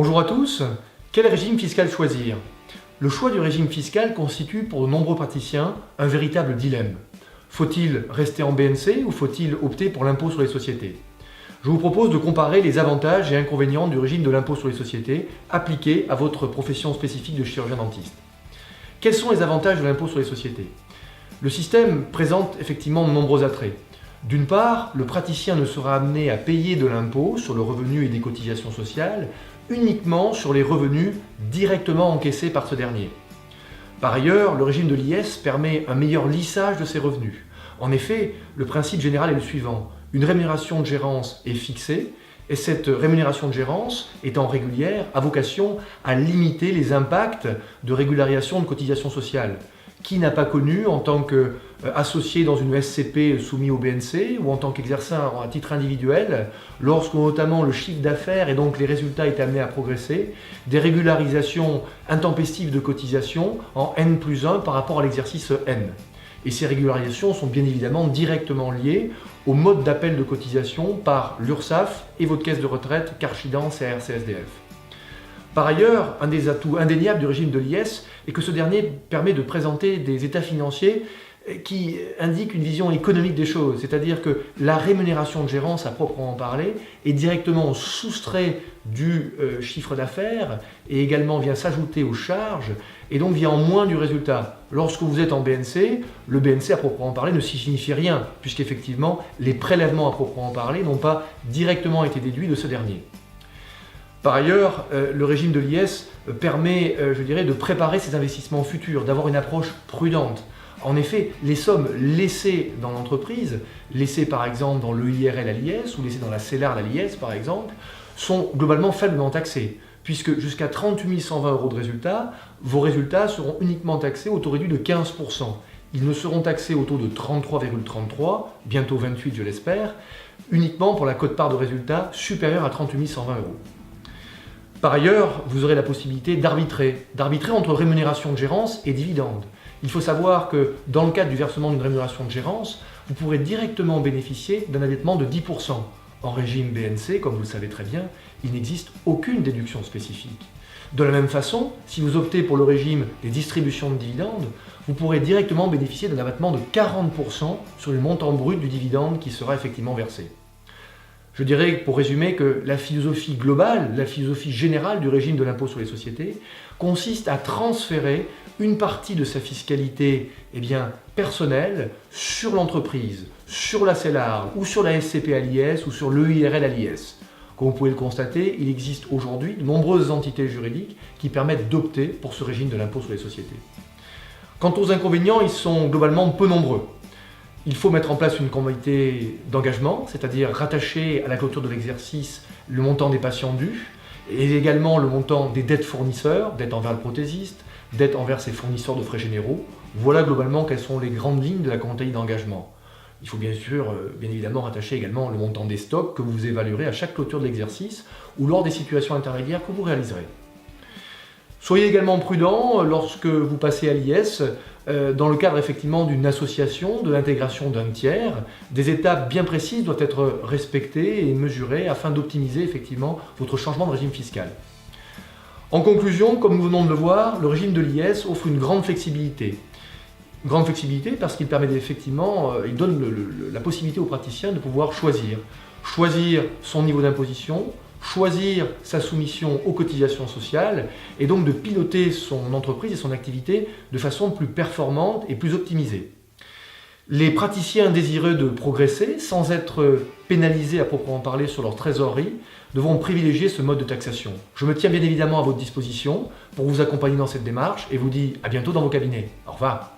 Bonjour à tous. Quel régime fiscal choisir? Le choix du régime fiscal constitue pour de nombreux praticiens un véritable dilemme. Faut-il rester en BNC ou faut-il opter pour l'impôt sur les sociétés? Je vous propose de comparer les avantages et inconvénients du régime de l'impôt sur les sociétés appliqué à votre profession spécifique de chirurgien dentiste. Quels sont les avantages de l'impôt sur les sociétés? Le système présente effectivement de nombreux attraits. D'une part, le praticien ne sera amené à payer de l'impôt sur le revenu et des cotisations sociales uniquement sur les revenus directement encaissés par ce dernier. Par ailleurs, le régime de l'IS permet un meilleur lissage de ces revenus. En effet, le principe général est le suivant. Une rémunération de gérance est fixée et cette rémunération de gérance, étant régulière, a vocation à limiter les impacts de régularisation de cotisations sociales. Qui n'a pas connu en tant qu'associé dans une SCP soumis au BNC ou en tant qu'exerçant à titre individuel, lorsque notamment le chiffre d'affaires et donc les résultats étaient amenés à progresser, des régularisations intempestives de cotisations en N+1 par rapport à l'exercice N. Et ces régularisations sont bien évidemment directement liées au mode d'appel de cotisation par l'URSSAF et votre caisse de retraite, Carchidan, CRCSDF. Par ailleurs, un des atouts indéniables du régime de l'IS est que ce dernier permet de présenter des états financiers qui indiquent une vision économique des choses, c'est-à-dire que la rémunération de gérance à proprement parler est directement soustrait du chiffre d'affaires et également vient s'ajouter aux charges et donc vient en moins du résultat. Lorsque vous êtes en BNC, le BNC à proprement parler ne signifie rien puisqu'effectivement les prélèvements à proprement parler n'ont pas directement été déduits de ce dernier. Par ailleurs, le régime de l'IS permet, de préparer ses investissements futurs, d'avoir une approche prudente. En effet, les sommes laissées dans l'entreprise, laissées par exemple dans l'EIRL à l'IS ou laissées dans la CELARL à l'IS par exemple, sont globalement faiblement taxées, puisque jusqu'à 38 120 € de résultats, vos résultats seront uniquement taxés au taux réduit de 15%. Ils ne seront taxés au taux de 33,33, bientôt 28 je l'espère, uniquement pour la quote-part de résultats supérieure à 38 120 €. Par ailleurs, vous aurez la possibilité d'arbitrer entre rémunération de gérance et dividendes. Il faut savoir que dans le cadre du versement d'une rémunération de gérance, vous pourrez directement bénéficier d'un abattement de 10%. En régime BNC, comme vous le savez très bien, il n'existe aucune déduction spécifique. De la même façon, si vous optez pour le régime des distributions de dividendes, vous pourrez directement bénéficier d'un abattement de 40% sur le montant brut du dividende qui sera effectivement versé. Je dirais, pour résumer, que la philosophie globale, la philosophie générale du régime de l'impôt sur les sociétés consiste à transférer une partie de sa fiscalité personnelle sur l'entreprise, sur la CELARL ou sur la SCP à l'IS ou sur l'EIRL à l'IS. Comme vous pouvez le constater, il existe aujourd'hui de nombreuses entités juridiques qui permettent d'opter pour ce régime de l'impôt sur les sociétés. Quant aux inconvénients, ils sont globalement peu nombreux. Il faut mettre en place une conformité d'engagement, c'est-à-dire rattacher à la clôture de l'exercice le montant des patients dus et également le montant des dettes fournisseurs, dettes envers le prothésiste, dettes envers ses fournisseurs de frais généraux. Voilà globalement quelles sont les grandes lignes de la conformité d'engagement. Il faut bien évidemment rattacher également le montant des stocks que vous évaluerez à chaque clôture de l'exercice ou lors des situations intermédiaires que vous réaliserez. Soyez également prudent lorsque vous passez à l'IS, dans le cadre effectivement d'une association, de l'intégration d'un tiers, des étapes bien précises doivent être respectées et mesurées afin d'optimiser effectivement votre changement de régime fiscal. En conclusion, comme nous venons de le voir, le régime de l'IS offre une grande flexibilité. Une grande flexibilité parce qu'il permet effectivement, il donne la possibilité aux praticiens de pouvoir choisir son niveau d'imposition, choisir sa soumission aux cotisations sociales et donc de piloter son entreprise et son activité de façon plus performante et plus optimisée. Les praticiens désireux de progresser sans être pénalisés à proprement parler sur leur trésorerie devront privilégier ce mode de taxation. Je me tiens bien évidemment à votre disposition pour vous accompagner dans cette démarche et vous dis à bientôt dans vos cabinets. Au revoir.